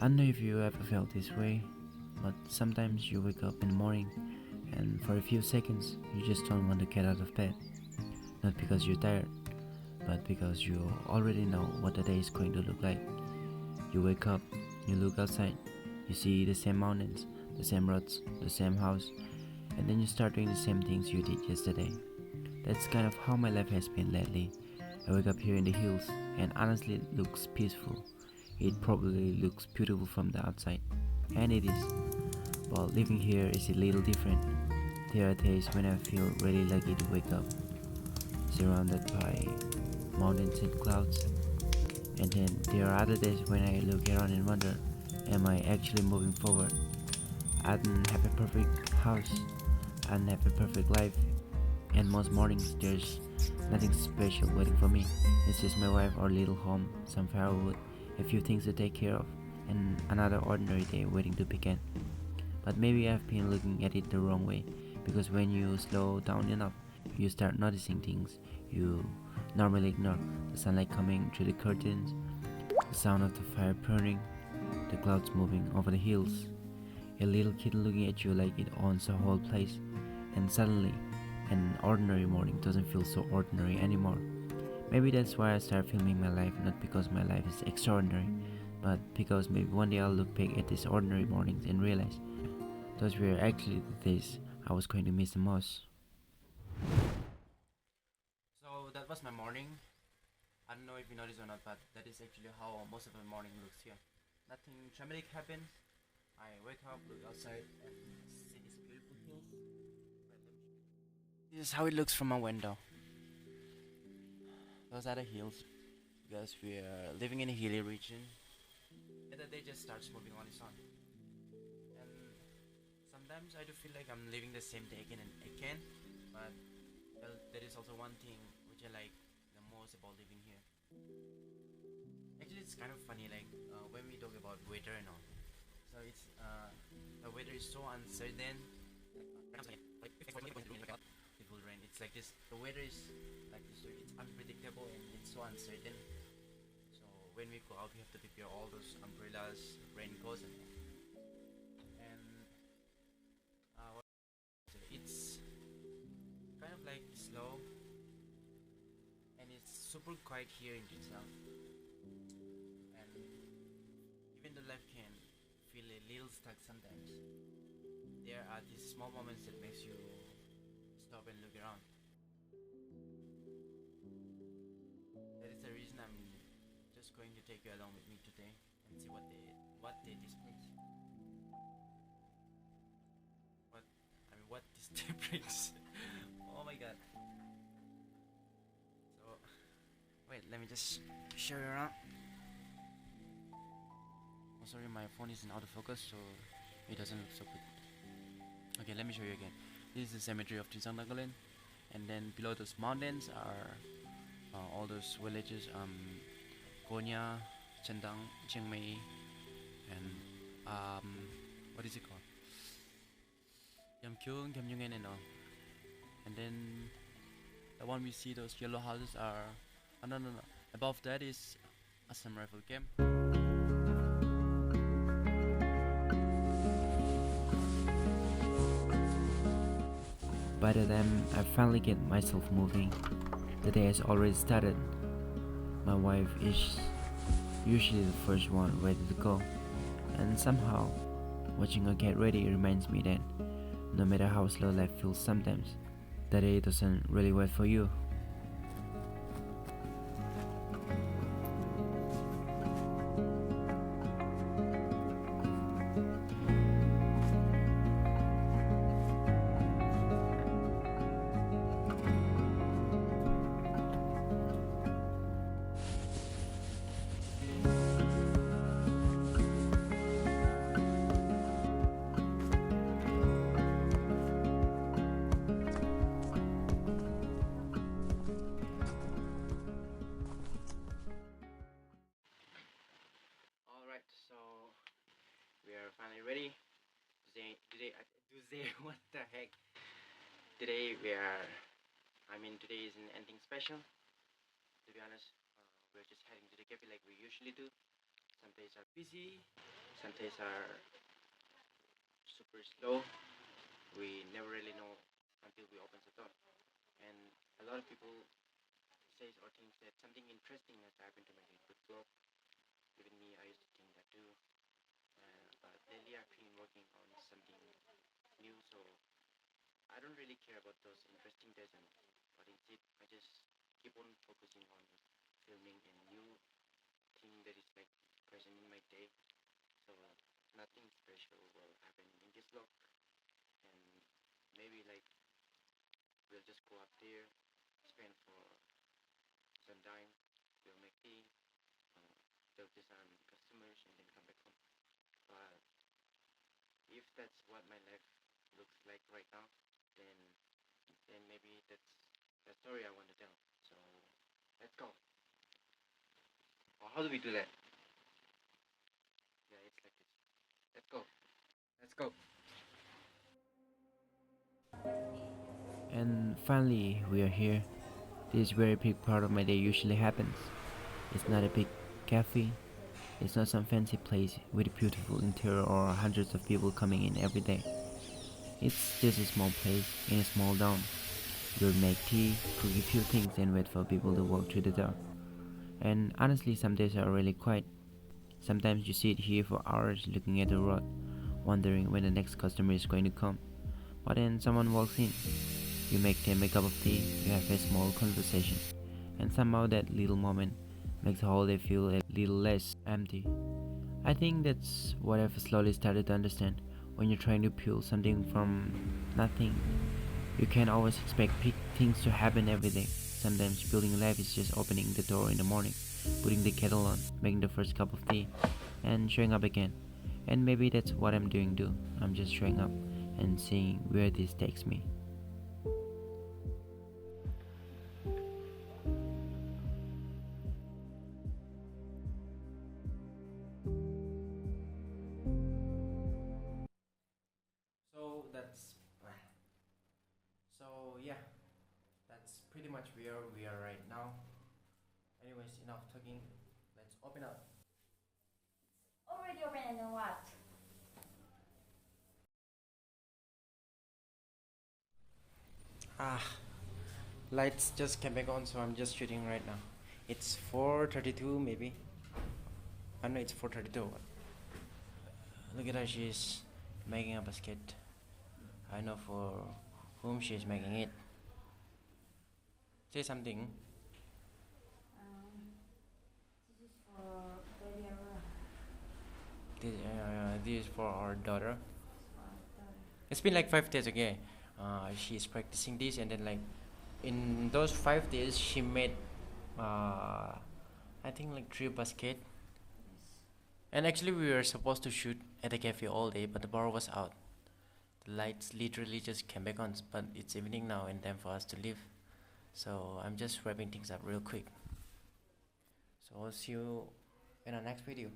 I don't know if you ever felt this way, but sometimes you wake up in the morning and for a few seconds you just don't want to get out of bed. Not because you're tired, but because you already know what the day is going to look like. You wake up, you look outside, you see the same mountains, the same roads, the same house, and then you start doing the same things you did yesterday. That's kind of how my life has been lately. I wake up here in the hills, and honestly, it looks peaceful. It probably looks beautiful from the outside, and it is. But living here is a little different. There are days when I feel really lucky to wake up, surrounded by mountains and clouds, and then there are other days when I look around and wonder, am I actually moving forward? I don't have a perfect house, I don't have a perfect life, and most mornings there's nothing special waiting for me. It's just my wife, our little home, some firewood, a few things to take care of, and another ordinary day waiting to begin. But maybe I've been looking at it the wrong way, because when you slow down enough, you start noticing things you normally ignore: the sunlight coming through the curtains, the sound of the fire burning, the clouds moving over the hills, a little kid looking at you like it owns the whole place, and suddenly, an ordinary morning doesn't feel so ordinary anymore. Maybe that's why I start filming my life, not because my life is extraordinary, but because maybe one day I'll look back at these ordinary mornings and realize those were actually the days I was going to miss the most. So that was my morning. I don't know if you noticed or not, but that is actually how most of my morning looks here. Nothing dramatic happened. I wake up, look outside, and see these beautiful hills. This is how it looks from my window. Those are the hills, because we are living in a hilly region, and the day just starts moving on its own. And sometimes I do feel like I'm living the same day again and again, but well, there is also one thing which I like the most about living here. Actually, it's kind of funny, like when we talk about weather and all. So it's the weather is so uncertain. Like it will rain. It's like this. The weather is like this. It's unpredictable and it's so uncertain. So when we go out, we have to prepare all those umbrellas, raincoats, and it's kind of like slow and it's super quiet here in itself. And even the life can feel a little stuck sometimes. There are these small moments that makes you stop and look around. That is the reason I'm just going to take you along with me today and see what day this brings. What this day brings. Oh my god. So wait, let me just show you around. Oh, sorry, my phone is in out of focus, so it doesn't look so good. Okay, let me show you again. This is the cemetery of Tuensang, Nagaland, and then below those mountains are all those villages, Konya, Chendang, Chiang Mai, and what is it called? Yamkyung, Gamyungen, and all. And then the one we see, those yellow houses are. Oh, no, no, no. Above that is Assam Rifle Camp. By the time I finally get myself moving, the day has already started. My wife is usually the first one ready to go, and somehow, watching her get ready reminds me that no matter how slow life feels sometimes, the day doesn't really wait for you. Alright, so we are finally ready. Today, what the heck? Today we are, today isn't anything special, to be honest. We're just heading to the cafe like we usually do. Some days are busy, some days are super slow. We never really know until we open the door. And a lot of people says or thinks that something interesting has happened to make a good vlog. Even me, I used to think that too. But lately I've been working on something new, so I don't really care about those interesting days, but instead I just keep on focusing on filming a new thing that is like present in my day. So nothing special will happen in this vlog, and maybe like we'll just go up there, spend for some time, we'll make tea, uh, talk to some customers, and then come back home. But if that's what my life looks like right now, then maybe that's the story I want to tell. So let's go. Or how do we do that? Yeah, it's like this. Let's go. Let's go. And finally, we are here. This very big part of my day usually happens. It's not a big cafe. It's not some fancy place with a beautiful interior or hundreds of people coming in every day. It's just a small place in a small town. You'll make tea, cook a few things, and wait for people to walk through the door. And honestly, some days are really quiet. Sometimes you sit here for hours looking at the road, wondering when the next customer is going to come. But then someone walks in. You make them a cup of tea, you have a small conversation, and somehow that little moment makes the whole day feel a little less empty. I think that's what I've slowly started to understand. When you're trying to build something from nothing, you can't always expect big things to happen every day. Sometimes building life is just opening the door in the morning, putting the kettle on, making the first cup of tea, and showing up again. And maybe that's what I'm doing too. I'm just showing up and seeing where this takes me. So that's so yeah, that's pretty much where we are right now. Anyways, enough talking. Let's open up. Already open and then what? Ah, lights just came back on, so I'm just shooting right now. It's 4:32 maybe. I know it's 4:32. Look at her, she's making a basket. I know for whom she's making it. Say something. This is for baby Aurora. This is for our daughter. For daughter. It's been like 5 days, okay. She's practicing this, and then like in those 5 days, she made I think like 3 basket. Yes. And actually, we were supposed to shoot at the cafe all day, but the power was out. The lights literally just came back on, but it's evening now and time for us to leave. So I'm just wrapping things up real quick. So I'll see you in our next video.